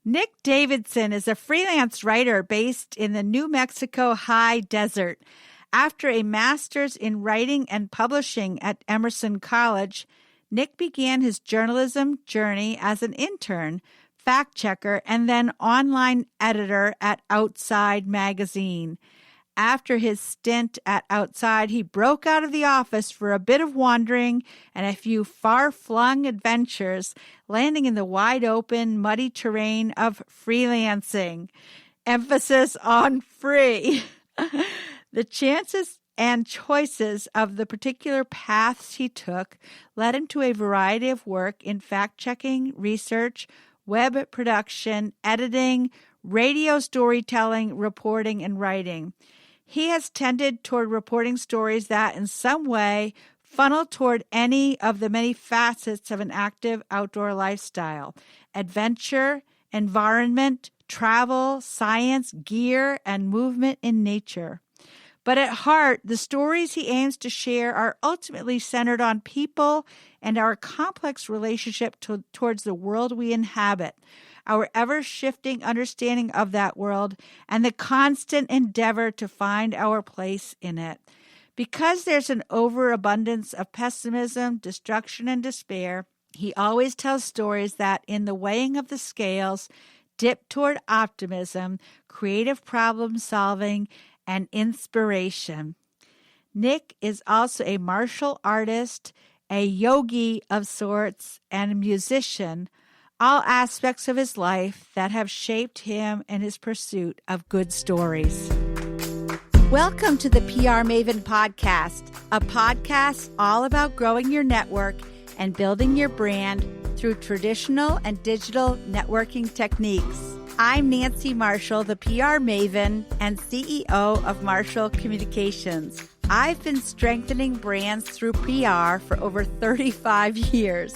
Nick Davidson is a freelance writer based in the New Mexico high desert. After a master's in writing and publishing at Emerson College, Nick began his journalism journey as an intern, fact checker, and then online editor at Outside magazine. After his stint at Outside, he broke out of the office for a bit of wandering and a few far-flung adventures, landing in the wide-open, muddy terrain of freelancing. Emphasis on free. The chances and choices of the particular paths he took led him to a variety of work in fact-checking, research, web production, editing, radio storytelling, reporting, and writing. He has tended toward reporting stories that in some way funnel toward any of the many facets of an active outdoor lifestyle: adventure, environment, travel, science, gear, and movement in nature. But at heart, the stories he aims to share are ultimately centered on people and our complex relationship towards the world we inhabit, our ever-shifting understanding of that world, and the constant endeavor to find our place in it. Because there's an overabundance of pessimism, destruction, and despair, he always tells stories that, in the weighing of the scales, dip toward optimism, creative problem-solving, and inspiration. Nick is also a martial artist, a yogi of sorts, and a musician, all aspects of his life that have shaped him in his pursuit of good stories. Welcome to the PR Maven Podcast, a podcast all about growing your network and building your brand through traditional and digital networking techniques. I'm Nancy Marshall, the PR Maven and CEO of Marshall Communications. I've been strengthening brands through PR for over 35 years,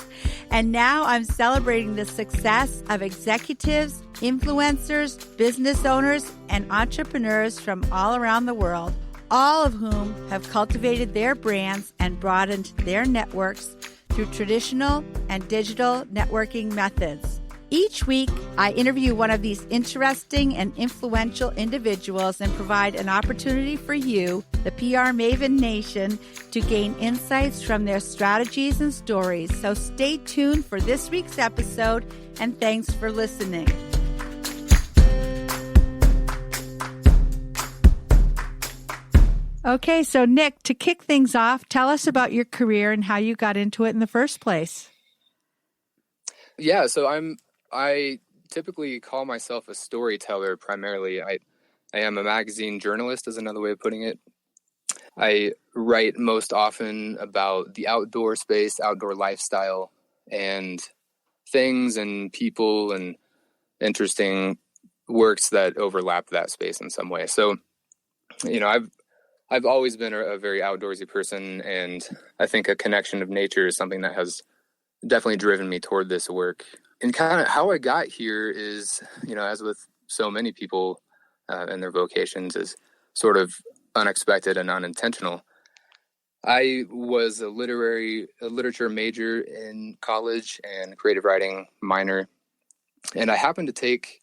and now I'm celebrating the success of executives, influencers, business owners, and entrepreneurs from all around the world, all of whom have cultivated their brands and broadened their networks through traditional and digital networking methods. Each week, I interview one of these interesting and influential individuals and provide an opportunity for you, the PR Maven Nation, to gain insights from their strategies and stories. So stay tuned for this week's episode, and thanks for listening. Okay, so Nick, to kick things off, tell us about your career and how you got into it in the first place. Yeah, so I typically call myself a storyteller primarily. I am a magazine journalist, is another way of putting it. I write most often about the outdoor space, outdoor lifestyle, and things and people and interesting works that overlap that space in some way. So, I've always been a very outdoorsy person, and I think a connection of nature is something that has definitely driven me toward this work. And kind of how I got here is, as with so many people and their vocations, is sort of unexpected and unintentional. I was a literature major in college and creative writing minor. And I happened to take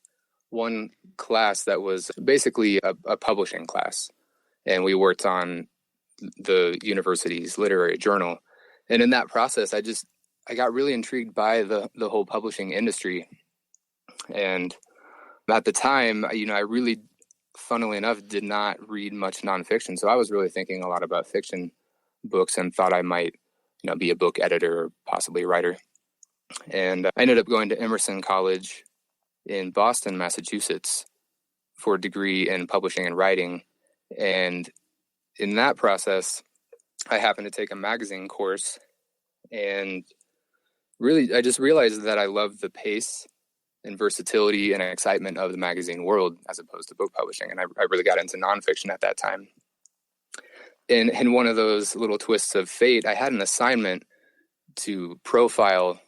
one class that was basically a publishing class. And we worked on the university's literary journal. And in that process, I got really intrigued by the whole publishing industry. And at the time, I really, funnily enough, did not read much nonfiction. So I was really thinking a lot about fiction books and thought I might, be a book editor or possibly a writer. And I ended up going to Emerson College in Boston, Massachusetts for a degree in publishing and writing. And in that process, I happened to take a magazine course, and really, I just realized that I loved the pace and versatility and excitement of the magazine world as opposed to book publishing. And I really got into nonfiction at that time. And in one of those little twists of fate, I had an assignment to profile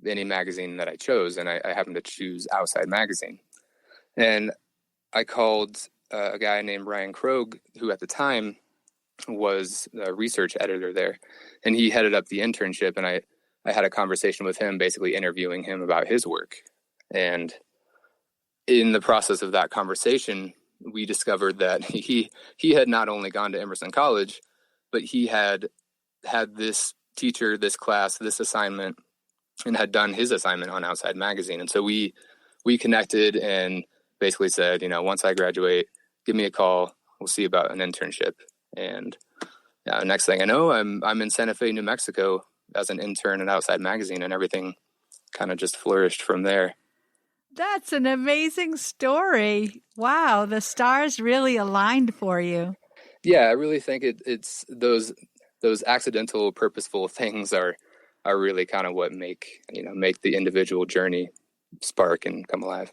any magazine that I chose. And I happened to choose Outside Magazine. And I called a guy named Ryan Krogh, who at the time was the research editor there. And he headed up the internship. And I had a conversation with him, basically interviewing him about his work. And in the process of that conversation, we discovered that he had not only gone to Emerson College, but he had this teacher, this class, this assignment, and had done his assignment on Outside Magazine. And so we connected and basically said, once I graduate, give me a call. We'll see about an internship. And next thing I know, I'm in Santa Fe, New Mexico as an intern at Outside Magazine, and everything kind of just flourished from there. That's an amazing story. Wow, the stars really aligned for you. Yeah, I really think it's those accidental, purposeful things are really kind of what make the individual journey spark and come alive.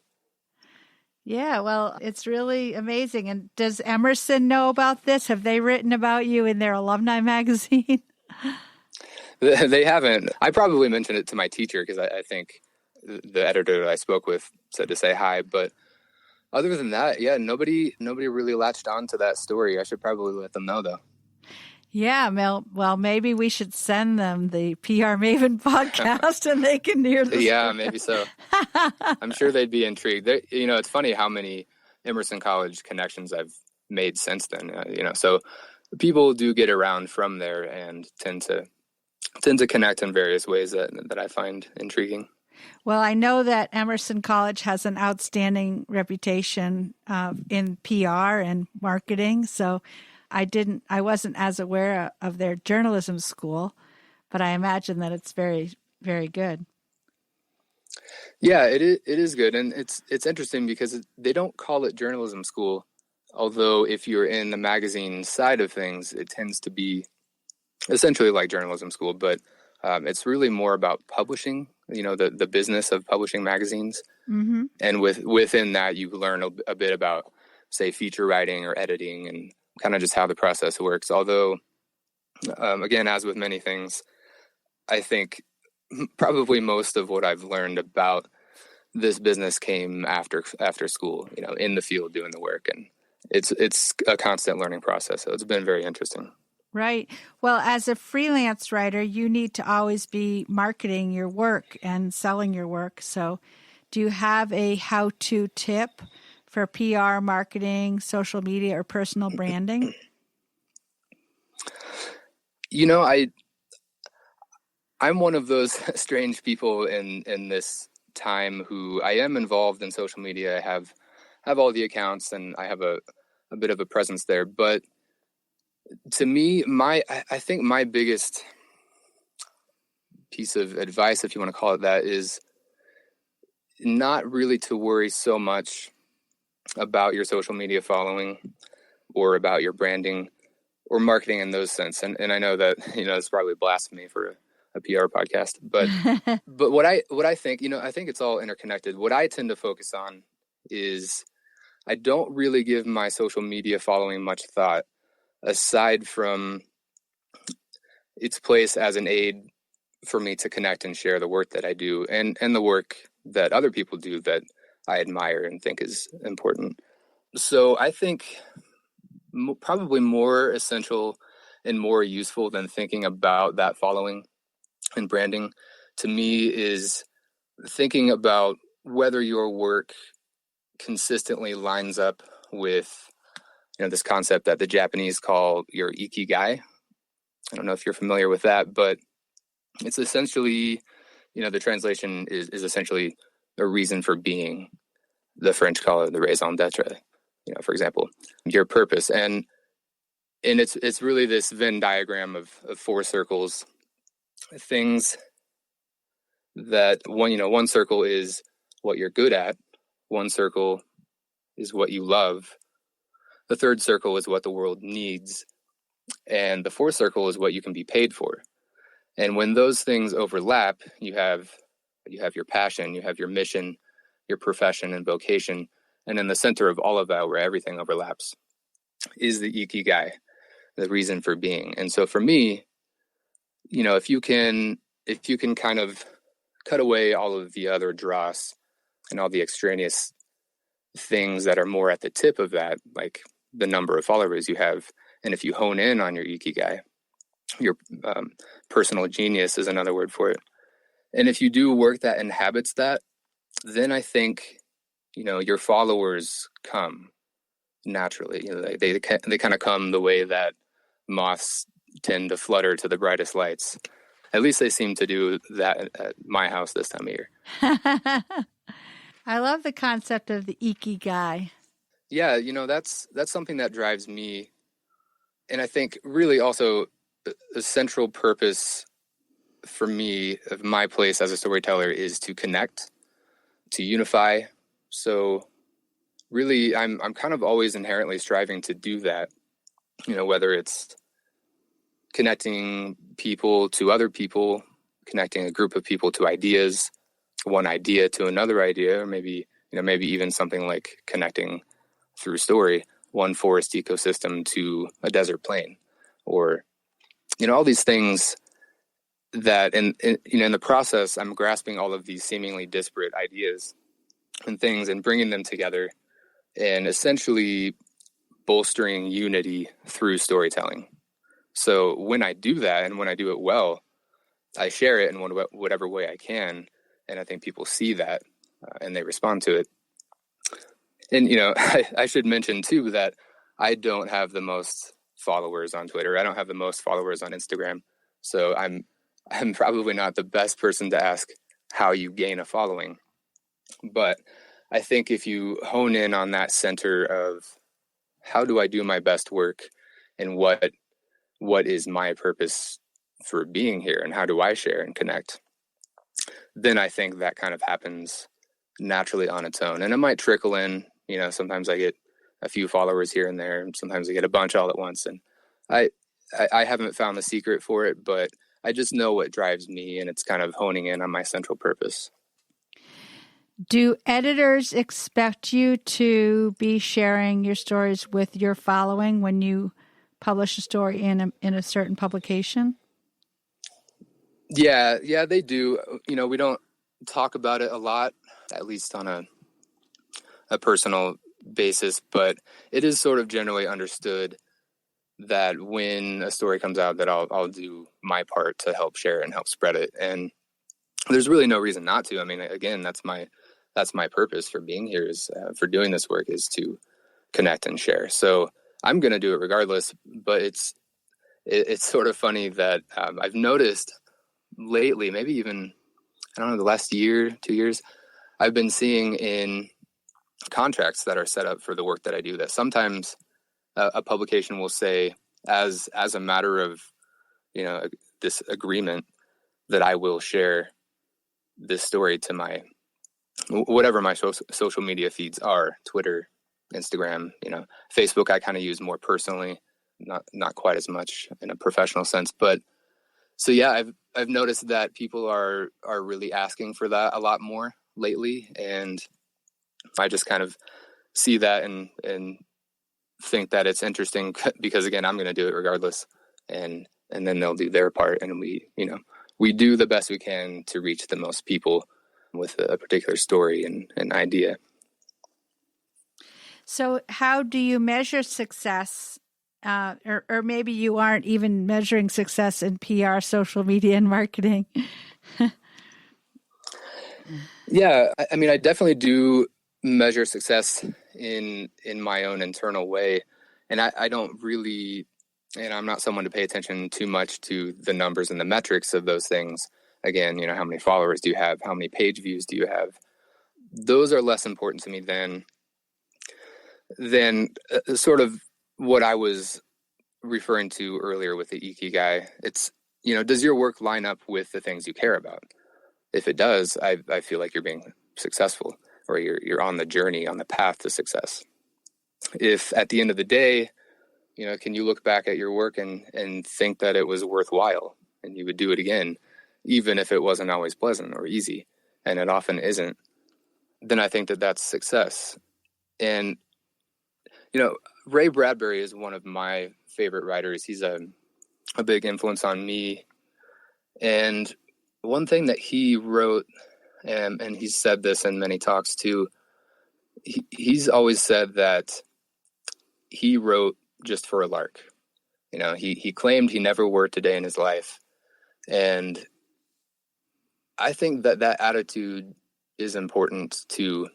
Yeah, well, it's really amazing. And does Emerson know about this? Have they written about you in their alumni magazine? They haven't. I probably mentioned it to my teacher because I think the editor that I spoke with said to say hi. But other than that, yeah, nobody really latched on to that story. I should probably let them know, though. Yeah, well, maybe we should send them the PR Maven podcast and they can hear the Yeah, story. maybe so. I'm sure they'd be intrigued. It's funny how many Emerson College connections I've made since then. So people do get around from there and tend to connect in various ways that I find intriguing. Well, I know that Emerson College has an outstanding reputation in PR and marketing, so I wasn't as aware of their journalism school, but I imagine that it's very, very good. Yeah, it is good, and it's interesting because they don't call it journalism school, although if you're in the magazine side of things, it tends to be essentially like journalism school, but it's really more about publishing, the business of publishing magazines. Mm-hmm. And within that, you learn a bit about, say, feature writing or editing and kind of just how the process works. Although, again, as with many things, I think probably most of what I've learned about this business came after school, in the field doing the work. And it's a constant learning process. So it's been very interesting. Right. Well, as a freelance writer, you need to always be marketing your work and selling your work. So do you have a how-to tip for PR, marketing, social media, or personal branding? I'm one of those strange people in this time who I am involved in social media. I have all the accounts and I have a bit of a presence there. But to me, I think my biggest piece of advice, if you want to call it that, is not really to worry so much about your social media following or about your branding or marketing in those sense. And I know that, it's probably blasphemy for a PR podcast, but what I think, I think it's all interconnected. What I tend to focus on is I don't really give my social media following much thought aside from its place as an aid for me to connect and share the work that I do and the work that other people do that I admire and think is important. So I think probably more essential and more useful than thinking about that following and branding to me is thinking about whether your work consistently lines up with this concept that the Japanese call your ikigai. I don't know if you're familiar with that, but it's essentially, the translation is essentially a reason for being. The French call it the raison d'être, for example, your purpose. And it's really this Venn diagram of 4 circles, things that one circle is what you're good at. One circle is what you love. The third circle is what the world needs. And the 4th circle is what you can be paid for. And when those things overlap, you have your passion, you have your mission, your profession and vocation. And in the center of all of that, where everything overlaps, is the ikigai, the reason for being. And so for me, if you can kind of cut away all of the other dross and all the extraneous things that are more at the tip of that, like the number of followers you have, and if you hone in on your ikigai, your personal genius is another word for it. And if you do work that inhabits that, then I think your followers come naturally. They kind of come the way that moths tend to flutter to the brightest lights. At least they seem to do that at my house this time of year. I love the concept of the ikigai. Yeah, that's something that drives me. And I think really also the central purpose for me of my place as a storyteller is to connect, to unify. So really I'm kind of always inherently striving to do that, whether it's connecting people to other people, connecting a group of people to ideas, one idea to another idea, or maybe even something like connecting through story, one forest ecosystem to a desert plain, or, all these things that in the process, I'm grasping all of these seemingly disparate ideas and things and bringing them together and essentially bolstering unity through storytelling. So when I do that and when I do it well, I share it in whatever way I can. And I think people see that and they respond to it. And, I should mention too that I don't have the most followers on Twitter. I don't have the most followers on Instagram. So I'm probably not the best person to ask how you gain a following. But I think if you hone in on that center of how do I do my best work and what is my purpose for being here and how do I share and connect, then I think that kind of happens naturally on its own. And it might trickle in, sometimes I get a few followers here and there, and sometimes I get a bunch all at once. And I haven't found the secret for it, but I just know what drives me, and it's kind of honing in on my central purpose. Do editors expect you to be sharing your stories with your following when you publish a story in a certain publication? Yeah, they do. We don't talk about it a lot, at least on a personal basis, but it is sort of generally understood that when a story comes out that I'll do my part to help share it and help spread it. And there's really no reason not to. I mean, again, that's my purpose for being here, is for doing this work, is to connect and share. So I'm going to do it regardless, but it's sort of funny that I've noticed lately, maybe even, I don't know, the last year, 2 years, I've been seeing in contracts that are set up for the work that I do that sometimes a publication will say, as a matter of, this agreement, that I will share this story to my, whatever my social media feeds are, Twitter, Instagram, Facebook, I kind of use more personally, not quite as much in a professional sense. But so, yeah, I've noticed that people are really asking for that a lot more lately. And I just kind of see that and think that it's interesting because, again, I'm going to do it regardless. And then they'll do their part. And we do the best we can to reach the most people with a particular story and idea. So how do you measure success? Or maybe you aren't even measuring success in PR, social media, and marketing. Yeah, I mean, I definitely do measure success in my own internal way. And I don't really, and I'm not someone to pay attention too much to the numbers and the metrics of those things. Again, how many followers do you have? How many page views do you have? Those are less important to me than sort of what I was referring to earlier with the ikigai. It's, does your work line up with the things you care about? If it does, I feel like you're being successful, or you're on the journey, on the path to success. If at the end of the day, can you look back at your work and think that it was worthwhile and you would do it again, even if it wasn't always pleasant or easy, and it often isn't, then I think that that's success. And, Ray Bradbury is one of my favorite writers. He's a big influence on me. And one thing that he wrote, and he's said this in many talks too, he's always said that he wrote just for a lark. He claimed he never worked a day in his life. And I think that attitude is important to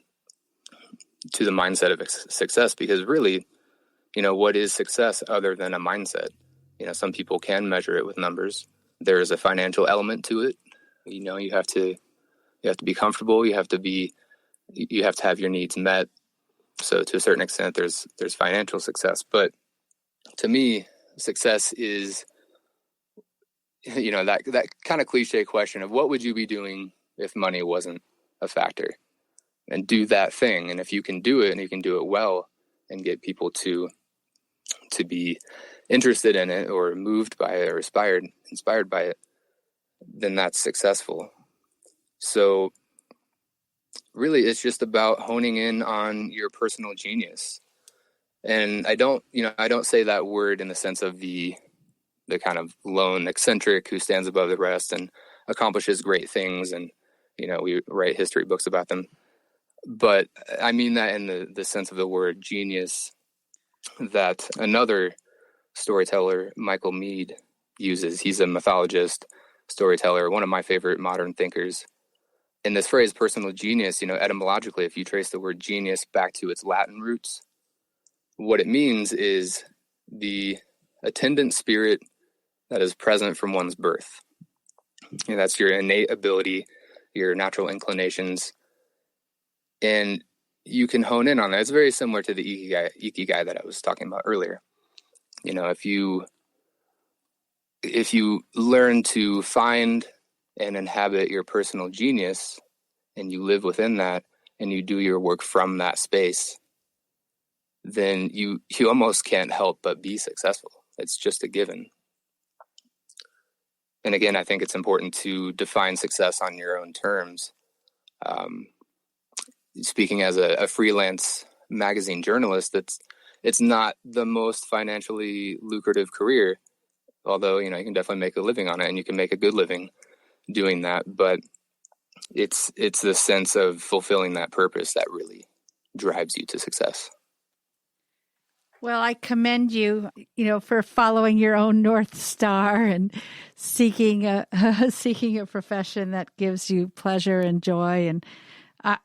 to the mindset of success, because really, what is success other than a mindset? Some people can measure it with numbers. There is a financial element to it. You have to be comfortable. You have to have your needs met. So to a certain extent, there's financial success. But to me, success is, that kind of cliche question of what would you be doing if money wasn't a factor? And do that thing. And if you can do it, and you can do it well, and get people to be interested in it, or moved by it, or inspired by it, then that's successful. So really, it's just about honing in on your personal genius. And I don't say that word in the sense of the kind of lone eccentric who stands above the rest and accomplishes great things, and we write history books about them. But I mean that in the sense of the word genius that another storyteller, Michael Meade, uses. He's a mythologist, storyteller, one of my favorite modern thinkers. And this phrase, personal genius, etymologically, if you trace the word genius back to its Latin roots, what it means is the attendant spirit that is present from one's birth. That's your innate ability, your natural inclinations. And you can hone in on that. It's very similar to the ikigai that I was talking about earlier. If you learn to find and inhabit your personal genius, and you live within that, and you do your work from that space, then you almost can't help but be successful. It's just a given. And again, I think it's important to define success on your own terms. Speaking as a freelance magazine journalist, it's not the most financially lucrative career, although, you can definitely make a living on it, and you can make a good living doing that. But it's the sense of fulfilling that purpose that really drives you to success. Well, I commend you, for following your own North Star and seeking a profession that gives you pleasure and joy. And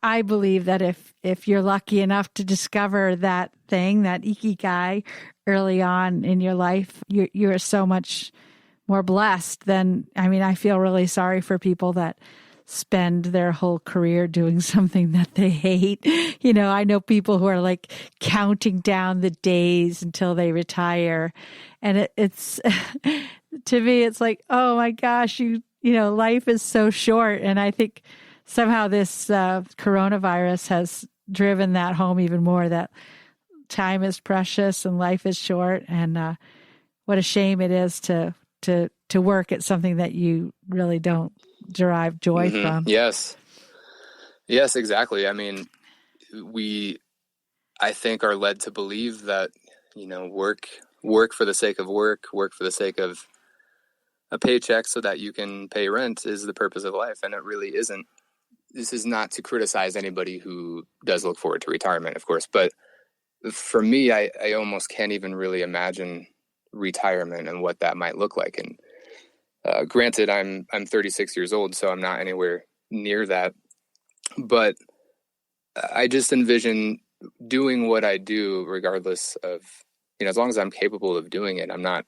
I believe that if you're lucky enough to discover that thing, that ikigai, early on in your life, you're so much more blessed than, I feel really sorry for people that spend their whole career doing something that they hate. I know people who are like counting down the days until they retire. And it's, to me, it's like, oh my gosh, life is so short. And I think somehow this coronavirus has driven that home even more, that time is precious and life is short. And what a shame it is to work at something that you really don't derive joy from. Yes, exactly. We, I think, are led to believe that, work for the sake of work for the sake of a paycheck so that you can pay rent is the purpose of life. And it really isn't. This is not to criticize anybody who does look forward to retirement, of course. But for me, I almost can't even really imagine retirement and what that might look like. And granted, I'm 36 years old, so I'm not anywhere near that. But I just envision doing what I do, regardless of, as long as I'm capable of doing it. I'm not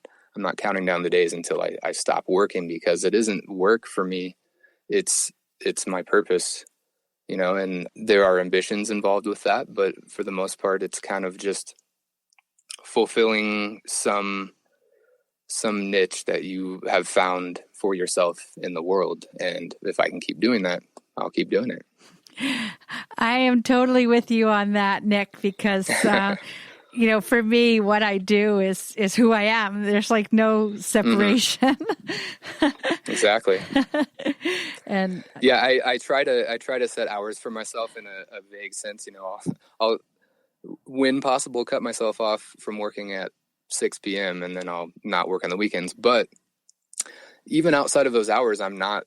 counting down the days until I stop working, because it isn't work for me. It's my purpose, and there are ambitions involved with that. But for the most part, it's kind of just fulfilling some niche that you have found for yourself in the world. And if I can keep doing that, I'll keep doing it. I am totally with you on that, Nick, because, for me, what I do is who I am. There's like no separation. Exactly. And yeah, I try to set hours for myself in a vague sense. I'll when possible cut myself off from working at 6 p.m. and then I'll not work on the weekends. But even outside of those hours, I'm not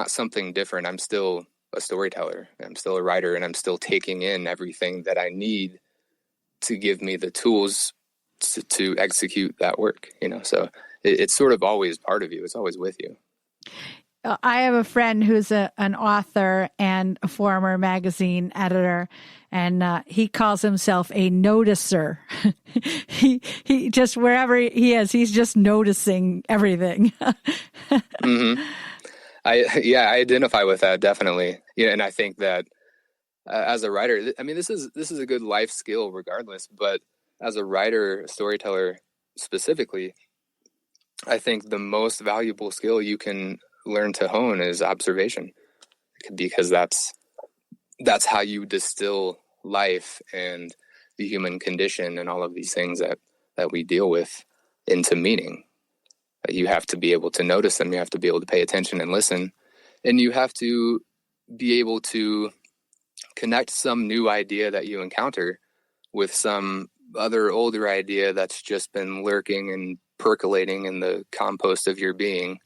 something different. I'm still a storyteller. I'm still a writer, and I'm still taking in everything that I need to give me the tools to execute that work. So it's sort of always part of you. It's always with you. I have a friend who's an author and a former magazine editor, and he calls himself a noticer. he just, wherever he is, he's just noticing everything. Mm-hmm. I identify with that, definitely. Yeah, and I think that as a writer, I mean, this is a good life skill regardless, but as a writer, storyteller specifically, I think the most valuable skill you can learn to hone is observation, because that's how you distill life and the human condition and all of these things that we deal with into meaning. You have to be able to notice them. You have to be able to pay attention and listen, and you have to be able to connect some new idea that you encounter with some other older idea that's just been lurking and percolating in the compost of your being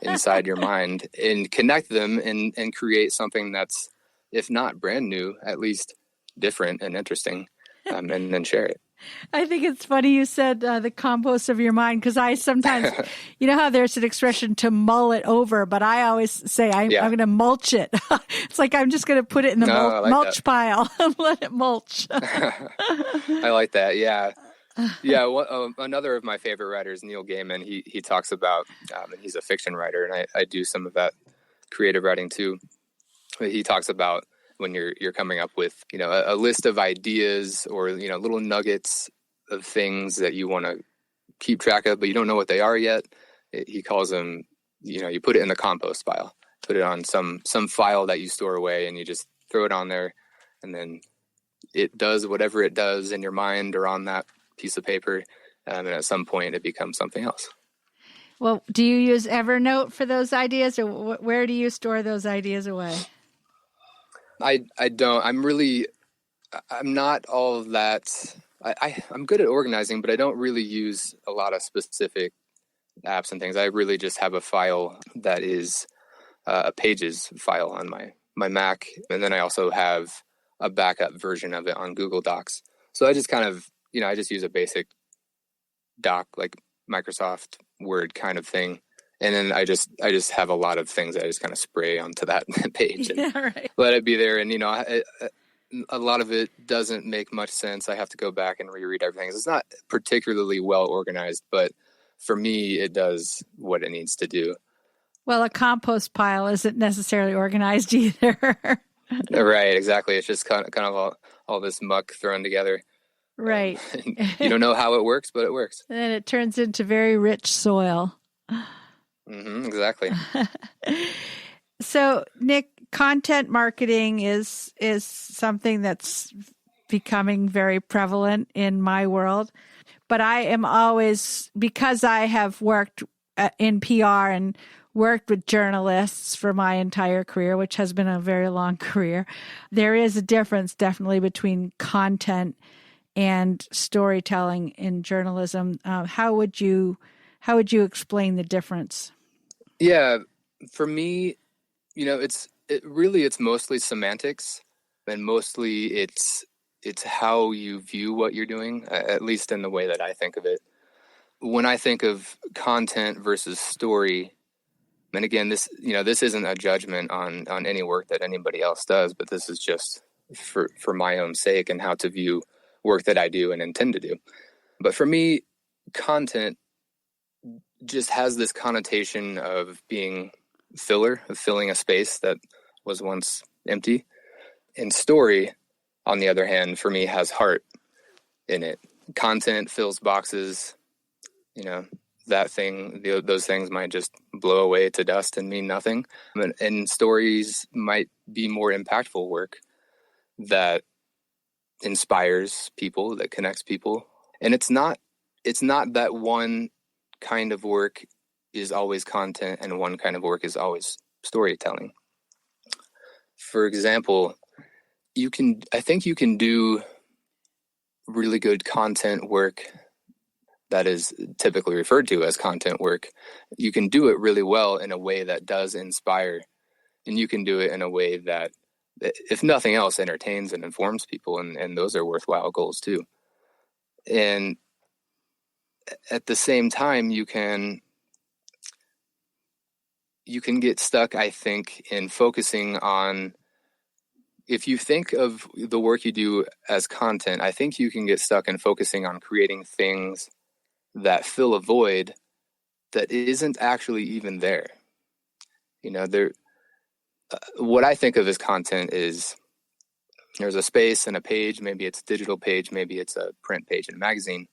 inside your mind, and connect them and create something that's, if not brand new, at least different and interesting, and then share it. I think it's funny you said the compost of your mind, because I sometimes, you know how there's an expression to mull it over, but I always say I'm going to mulch it. It's like I'm just going to put it in the mulch pile and let it mulch. I like that. Yeah. Yeah. Another of my favorite writers, Neil Gaiman, he talks about, and he's a fiction writer, and I do some of that creative writing too. He talks about when you're coming up with, a list of ideas or, little nuggets of things that you want to keep track of, but you don't know what they are yet. He calls them, you put it in the compost pile, put it on some file that you store away, and you just throw it on there, and then it does whatever it does in your mind or on that piece of paper. And at some point it becomes something else. Well, do you use Evernote for those ideas, or where do you store those ideas away? I don't. I'm not all of that. I'm good at organizing, but I don't really use a lot of specific apps and things. I really just have a file that is a Pages file on my Mac. And then I also have a backup version of it on Google Docs. So I just kind of, I just use a basic doc, like Microsoft Word kind of thing. And then I just have a lot of things that I just kind of spray onto that page and let it be there. And, a lot of it doesn't make much sense. I have to go back and reread everything. It's not particularly well organized, but for me, it does what it needs to do. Well, a compost pile isn't necessarily organized either. Right, exactly. It's just kind of all this muck thrown together. Right. You don't know how it works, but it works. And then it turns into very rich soil. Mm-hmm, exactly. So, Nick, content marketing is something that's becoming very prevalent in my world. But I am always, because I have worked in PR and worked with journalists for my entire career, which has been a very long career, there is a difference definitely between content and storytelling in journalism. How would you explain the difference? Yeah, for me, it's mostly semantics, and mostly it's how you view what you're doing, at least in the way that I think of it. When I think of content versus story, and again, this isn't a judgment on any work that anybody else does, but this is just for my own sake and how to view work that I do and intend to do. But for me, content just has this connotation of being filler, of filling a space that was once empty. And story, on the other hand, for me, has heart in it. Content fills boxes, that thing, those things might just blow away to dust and mean nothing. And stories might be more impactful work that inspires people, that connects people. And it's not that one kind of work is always content and one kind of work is always storytelling. For example, I think you can do really good content work that is typically referred to as content work. You can do it really well in a way that does inspire, and you can do it in a way that, if nothing else, entertains and informs people, and those are worthwhile goals too. And at the same time, you can you can get stuck, I think, in focusing on, if you think of the work you do as content, I think you can get stuck in focusing on creating things that fill a void that isn't actually even there. What I think of as content is there's a space and a page, maybe it's a digital page, maybe it's a print page in a magazine.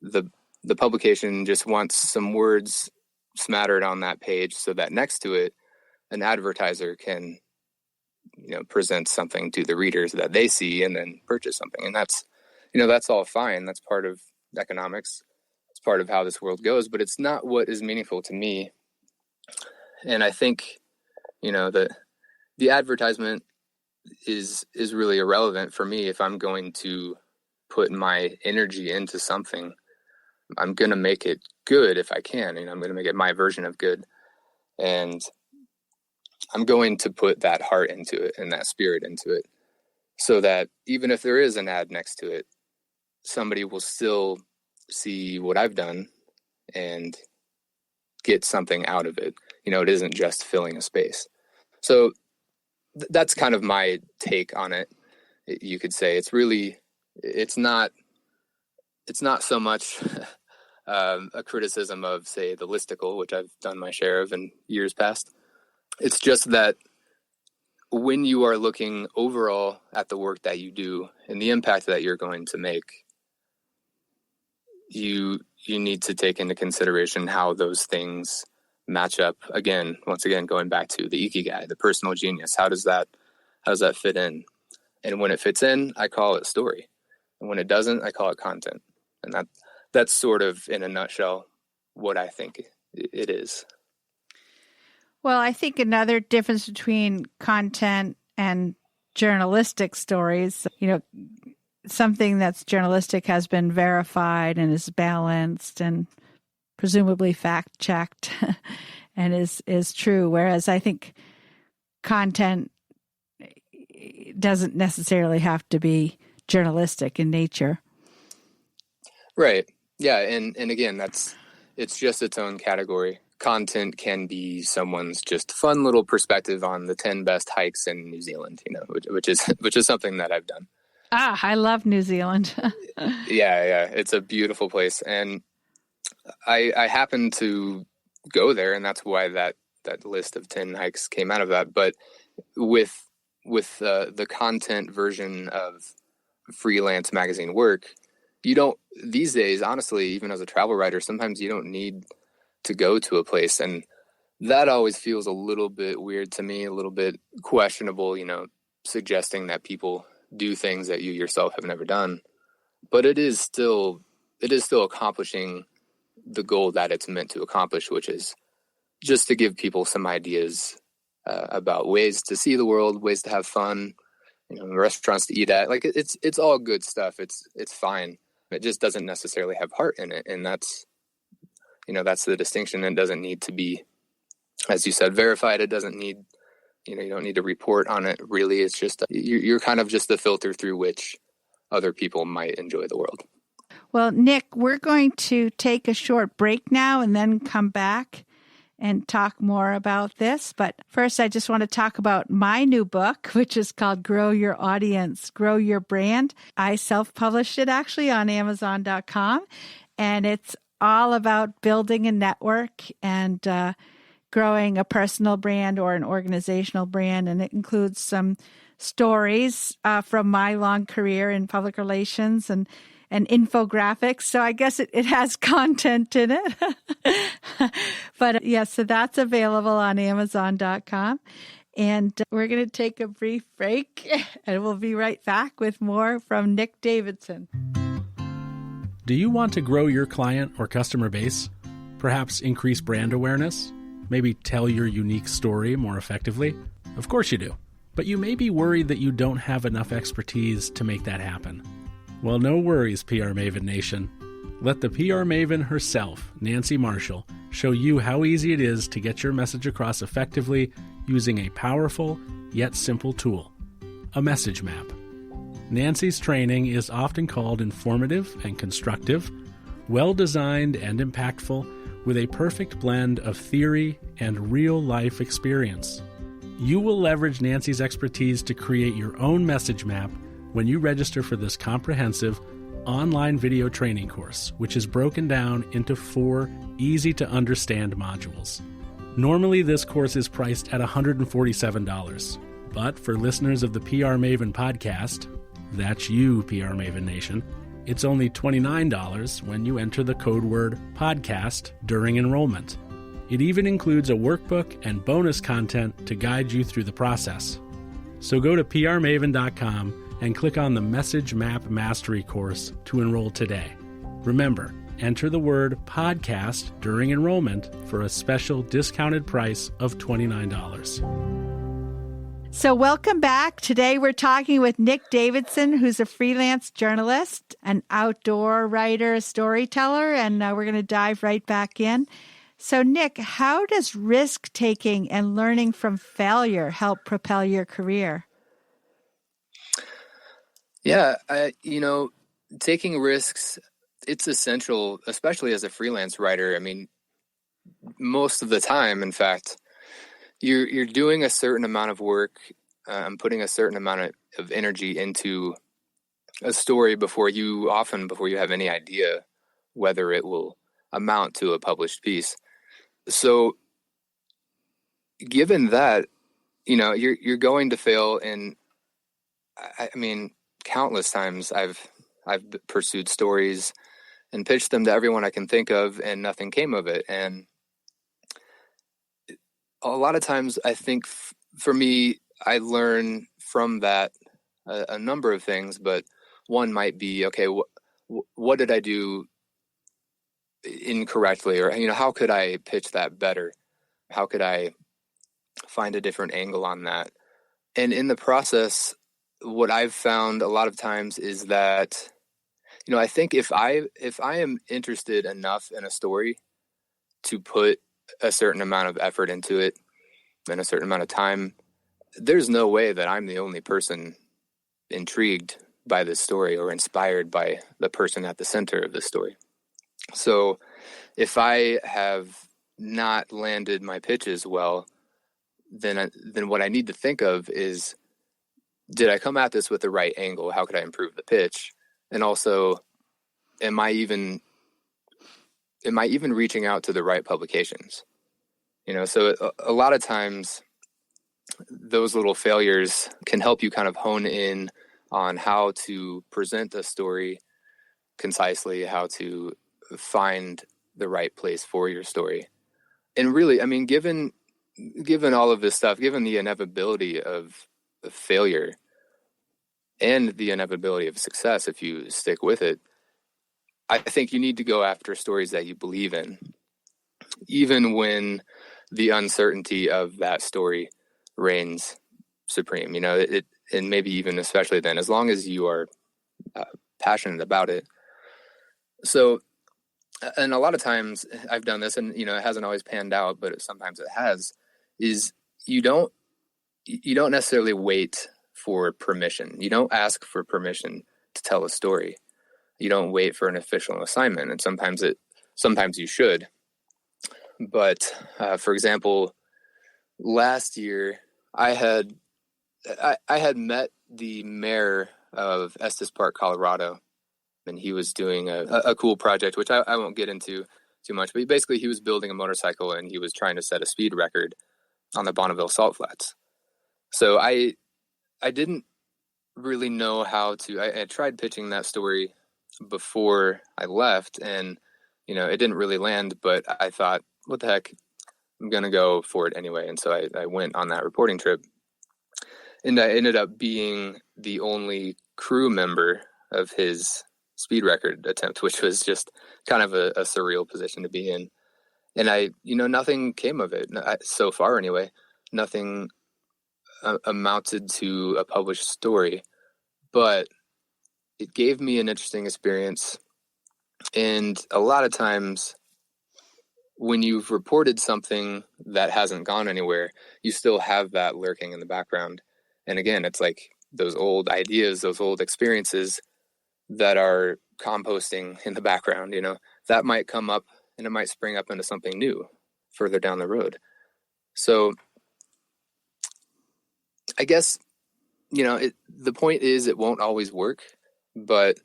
The publication just wants some words smattered on that page so that next to it, an advertiser can, present something to the readers that they see and then purchase something. And that's all fine. That's part of economics. It's part of how this world goes, but it's not what is meaningful to me. And I think, the advertisement is really irrelevant for me. If I'm going to put my energy into something, I'm going to make it good if I can. I'm going to make it my version of good. And I'm going to put that heart into it and that spirit into it so that even if there is an ad next to it, somebody will still see what I've done and get something out of it. It isn't just filling a space. So that's kind of my take on it. You could say it's not so much a criticism of, say, the listicle, which I've done my share of in years past. It's just that when you are looking overall at the work that you do and the impact that you're going to make, you need to take into consideration how those things match up. Once again, going back to the ikigai, the personal genius. How does that fit in? And when it fits in, I call it story. And when it doesn't, I call it content. And that's sort of, in a nutshell, what I think it is. Well, I think another difference between content and journalistic stories, something that's journalistic has been verified and is balanced and presumably fact-checked and is true. Whereas I think content doesn't necessarily have to be journalistic in nature. Right. Yeah. And again, it's just its own category. Content can be someone's just fun little perspective on the 10 best hikes in New Zealand, which is something that I've done. I love New Zealand. Yeah. It's a beautiful place. And I happened to go there, and that's why that list of 10 hikes came out of that. But with the content version of freelance magazine work, you don't, these days, honestly, even as a travel writer, sometimes you don't need to go to a place. And that always feels a little bit weird to me, a little bit questionable, suggesting that people do things that you yourself have never done. But it is still accomplishing the goal that it's meant to accomplish, which is just to give people some ideas about ways to see the world, ways to have fun, restaurants to eat at. Like it's all good stuff. It's fine. It just doesn't necessarily have heart in it. And that's the distinction. It doesn't need to be, as you said, verified. It doesn't need, you don't need to report on it really. It's just, you're kind of just the filter through which other people might enjoy the world. Well, Nick, we're going to take a short break now and then come back and talk more about this. But first, I just want to talk about my new book, which is called Grow Your Audience, Grow Your Brand. I self-published it actually on Amazon.com, and it's all about building a network and growing a personal brand or an organizational brand. And it includes some stories from my long career in public relations and infographics. So I guess it has content in it. But so that's available on Amazon.com. And we're going to take a brief break, and we'll be right back with more from Nick Davidson. Do you want to grow your client or customer base? Perhaps increase brand awareness? Maybe tell your unique story more effectively? Of course you do. But you may be worried that you don't have enough expertise to make that happen. Well, no worries, PR Maven Nation. Let the PR Maven herself, Nancy Marshall, show you how easy it is to get your message across effectively using a powerful yet simple tool, a message map. Nancy's training is often called informative and constructive, well-designed and impactful, with a perfect blend of theory and real-life experience. You will leverage Nancy's expertise to create your own message map when you register for this comprehensive online video training course, which is broken down into 4 easy-to-understand modules. Normally, this course is priced at $147, but for listeners of the PR Maven podcast, that's you, PR Maven Nation, it's only $29 when you enter the code word podcast during enrollment. It even includes a workbook and bonus content to guide you through the process. So go to prmaven.com and click on the Message Map Mastery course to enroll today. Remember, enter the word podcast during enrollment for a special discounted price of $29. So welcome back. Today we're talking with Nick Davidson, who's a freelance journalist, an outdoor writer, a storyteller, and we're going to dive right back in. So Nick, how does risk-taking and learning from failure help propel your career? Yeah, taking risks, it's essential, especially as a freelance writer. I mean, most of the time, in fact, you're doing a certain amount of work, putting a certain amount of energy into a story before you have any idea whether it will amount to a published piece. So given that, you're going to fail. And I mean, countless times I've pursued stories and pitched them to everyone I can think of, and nothing came of it. And a lot of times, I think for me, I learn from that a number of things, but one might be, okay, what did I do incorrectly? Or, how could I pitch that better? How could I find a different angle on that? And in the process, what I've found a lot of times is that, I think if I am interested enough in a story to put a certain amount of effort into it and a certain amount of time, there's no way that I'm the only person intrigued by this story or inspired by the person at the center of the story. So if I have not landed my pitches well, then what I need to think of is, did I come at this with the right angle? How could I improve the pitch? And also, am I even reaching out to the right publications? So a lot of times those little failures can help you kind of hone in on how to present a story concisely, how to find the right place for your story. And really, I mean, given all of this stuff, given the inevitability of failure and the inevitability of success, if you stick with it, I think you need to go after stories that you believe in, even when the uncertainty of that story reigns supreme. And maybe even especially then, as long as you are passionate about it. So, and a lot of times I've done this, and it hasn't always panned out, but sometimes it has. Is you don't necessarily wait for permission. You don't ask for permission to tell a story. You don't wait for an official assignment, and sometimes you should. But for example, last year I had met the mayor of Estes Park, Colorado, and he was doing a cool project, which I won't get into too much. But basically, he was building a motorcycle, and he was trying to set a speed record on the Bonneville Salt Flats. So I didn't really know how to. I tried pitching that story before I left, and it didn't really land. But I thought, what the heck, I'm gonna go for it anyway. And so I went on that reporting trip, and I ended up being the only crew member of his speed record attempt, which was just kind of a surreal position to be in. And nothing came of it so far anyway. Nothing amounted to a published story, but it gave me an interesting experience. And a lot of times when you've reported something that hasn't gone anywhere, you still have that lurking in the background. And again, it's like those old ideas, those old experiences that are composting in the background, that might come up and it might spring up into something new further down the road. So I guess, the point is it won't always work, but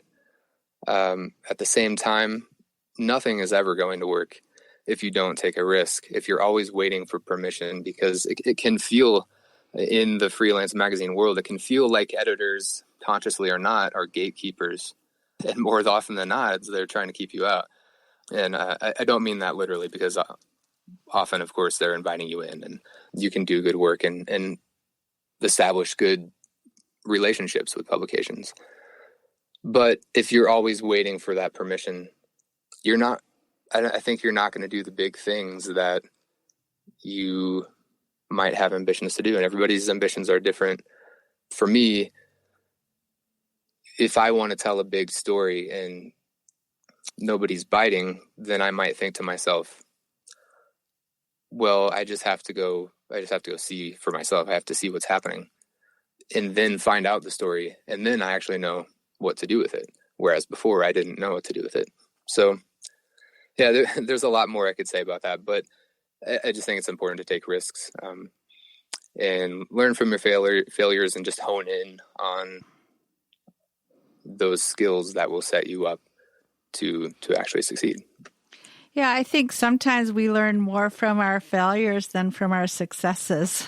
at the same time, nothing is ever going to work if you don't take a risk, if you're always waiting for permission, because it can feel, in the freelance magazine world, it can feel like editors, consciously or not, are gatekeepers. And more often than not, they're trying to keep you out. And I don't mean that literally, because often, of course, they're inviting you in and you can do good work and establish good relationships with publications. But if you're always waiting for that permission, I think you're not going to do the big things that you might have ambitions to do. And everybody's ambitions are different. For me, if I want to tell a big story and nobody's biting, then I might think to myself, well, I just have to go see for myself. I have to see what's happening and then find out the story. And then I actually know what to do with it. Whereas before I didn't know what to do with it. So yeah, there's a lot more I could say about that, but I just think it's important to take risks and learn from your failures and just hone in on those skills that will set you up to actually succeed. Yeah, I think sometimes we learn more from our failures than from our successes.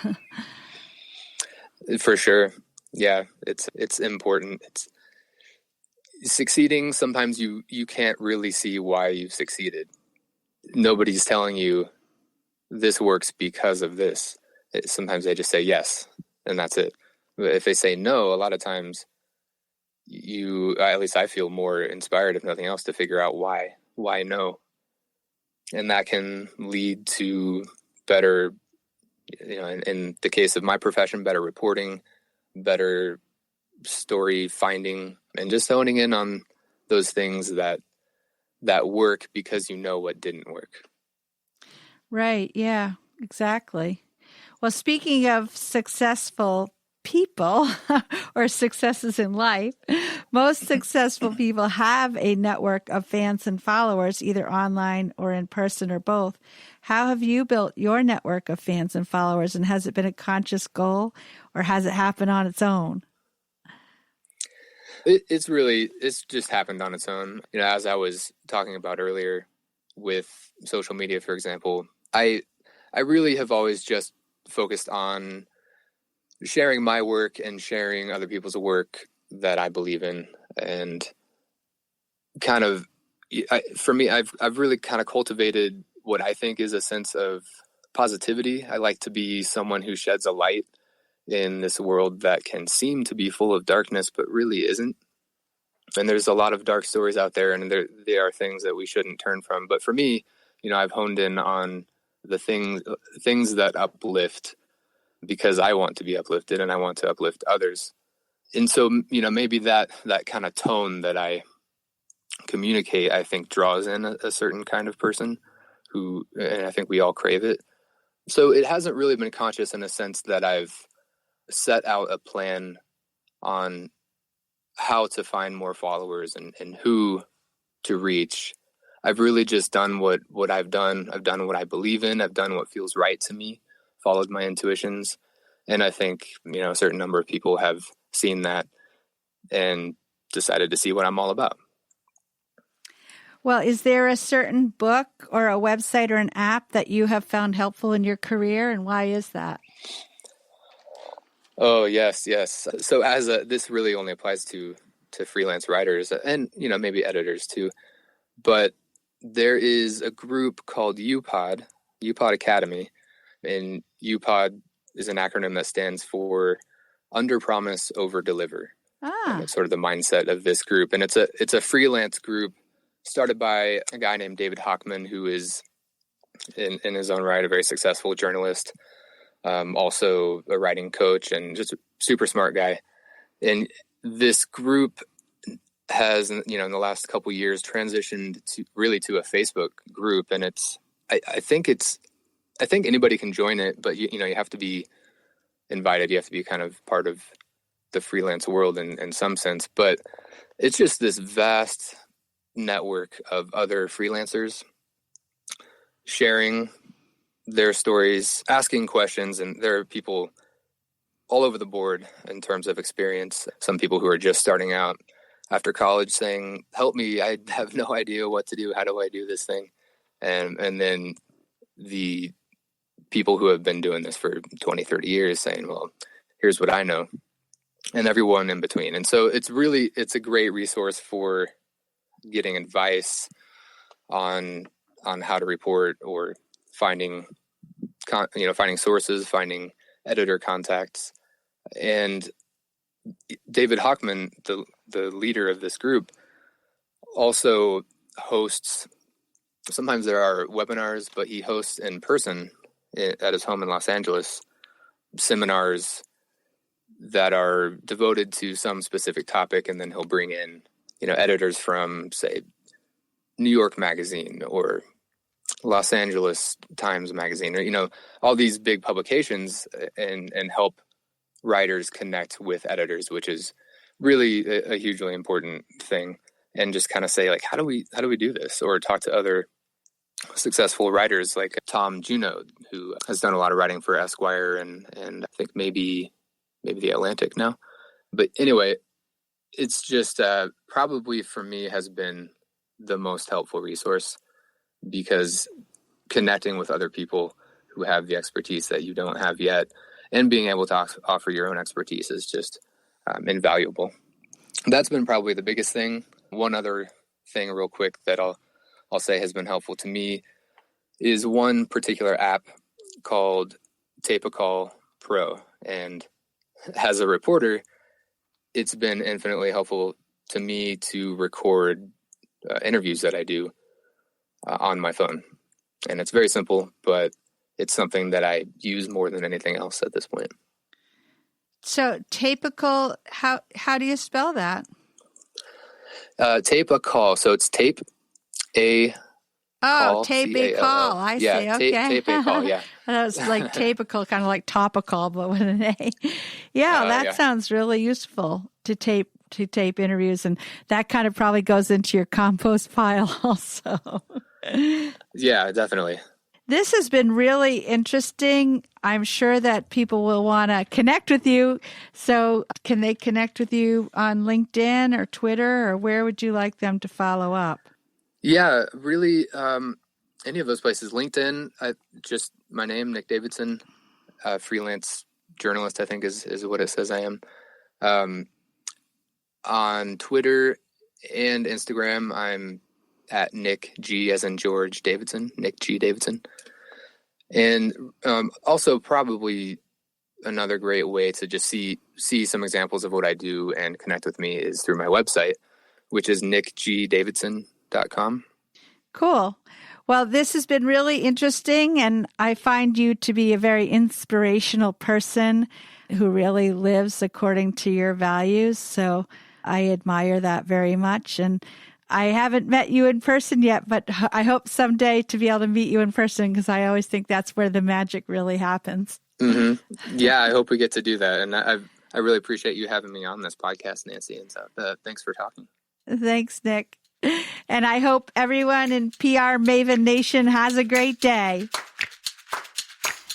For sure. Yeah, it's important. It's succeeding. Sometimes you can't really see why you've succeeded. Nobody's telling you this works because of this. Sometimes they just say yes, and that's it. But if they say no, a lot of times at least I feel more inspired, if nothing else, to figure out why no. And that can lead to better, in the case of my profession, better reporting, better story finding, and just honing in on those things that work because you know what didn't work. Right. Yeah, exactly. Well, speaking of successful people or successes in life, most successful people have a network of fans and followers, either online or in person or both. How have you built your network of fans and followers, and has it been a conscious goal or has it happened on its own? It's just happened on its own. As I was talking about earlier with social media, for example, I really have always just focused on sharing my work and sharing other people's work that I believe in. And kind of, for me, I've really kind of cultivated what I think is a sense of positivity. I like to be someone who sheds a light in this world that can seem to be full of darkness, but really isn't. And there's a lot of dark stories out there, and there are things that we shouldn't turn from. But for me, I've honed in on the things that uplift, because I want to be uplifted and I want to uplift others. And so, maybe that kind of tone that I communicate, I think, draws in a certain kind of person and I think we all crave it. So it hasn't really been conscious in a sense that I've set out a plan on how to find more followers and who to reach. I've really just done what I've done. I've done what I believe in. I've done what feels right to me, followed my intuitions. And I think, a certain number of people have seen that and decided to see what I'm all about. Well, is there a certain book or a website or an app that you have found helpful in your career, and why is that? Oh, yes. So this really only applies to freelance writers and, maybe editors too. But there is a group called UPod Academy, and UPod is an acronym that stands for Under Promise, Over Deliver. And it's sort of the mindset of this group. And it's a freelance group started by a guy named David Hochman, who is in his own right a very successful journalist, also a writing coach, and just a super smart guy. And this group has, in the last couple of years, transitioned to a Facebook group. And I think anybody can join it, but you have to be invited. You have to be kind of part of the freelance world in some sense. But it's just this vast network of other freelancers sharing their stories, asking questions, and there are people all over the board in terms of experience. Some people who are just starting out after college saying, help me, I have no idea what to do. How do I do this thing? And then the people who have been doing this for 20, 30 years saying, well, here's what I know, and everyone in between. And so it's a great resource for getting advice on how to report, or finding sources, finding editor contacts. And David Hochman, the leader of this group, also hosts, sometimes there are webinars, but he hosts in person at his home in Los Angeles, seminars that are devoted to some specific topic. And then he'll bring in, editors from, say, New York Magazine or Los Angeles Times Magazine, or, all these big publications, and help writers connect with editors, which is really a hugely important thing. And just kind of say, like, how do we do this? Or talk to other successful writers like Tom Juneau, who has done a lot of writing for Esquire and I think maybe the Atlantic now. But anyway, it's just probably for me has been the most helpful resource, because connecting with other people who have the expertise that you don't have yet, and being able to offer your own expertise is just invaluable. That's been probably the biggest thing. One other thing real quick that I'll say has been helpful to me is one particular app called Tape a Call Pro. And as a reporter, it's been infinitely helpful to me to record interviews that I do on my phone. And it's very simple, but it's something that I use more than anything else at this point. So Tape-a-call, how do you spell that? Tape a Call. So it's tape a call. Tape a call. I see. Okay. Tape a Call. Yeah. That was like tape-a-call, kind of like topical, but with an A. Yeah, sounds really useful to tape interviews, and that kind of probably goes into your compost pile also. Yeah, definitely. This has been really interesting. I'm sure that people will want to connect with you. So can they connect with you on LinkedIn or Twitter, or where would you like them to follow up? Yeah, really, any of those places. LinkedIn, just my name, Nick Davidson, freelance journalist, I think is what it says I am. On Twitter and Instagram, I'm at Nick G as in George Davidson, Nick G Davidson. And also probably another great way to just see some examples of what I do and connect with me is through my website, which is nickgdavidson.com. Cool. Well, this has been really interesting, and I find you to be a very inspirational person who really lives according to your values. So I admire that very much. And I haven't met you in person yet, but I hope someday to be able to meet you in person, because I always think that's where the magic really happens. Mm-hmm. Yeah, I hope we get to do that. And I really appreciate you having me on this podcast, Nancy. And so thanks for talking. Thanks, Nick. And I hope everyone in PR Maven Nation has a great day.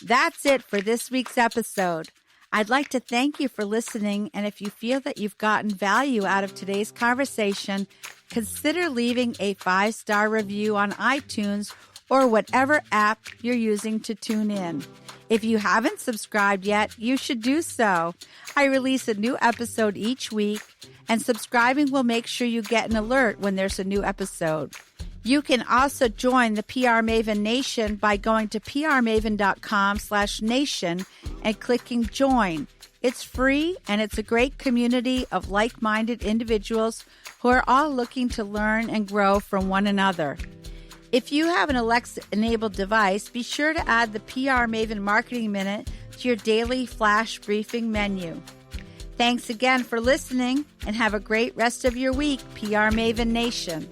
That's it for this week's episode. I'd like to thank you for listening, and if you feel that you've gotten value out of today's conversation, consider leaving a 5-star review on iTunes or whatever app you're using to tune in. If you haven't subscribed yet, you should do so. I release a new episode each week, and subscribing will make sure you get an alert when there's a new episode. You can also join the PR Maven Nation by going to prmaven.com/nation and clicking join. It's free, and it's a great community of like-minded individuals who are all looking to learn and grow from one another. If you have an Alexa-enabled device, be sure to add the PR Maven Marketing Minute to your daily flash briefing menu. Thanks again for listening, and have a great rest of your week, PR Maven Nation.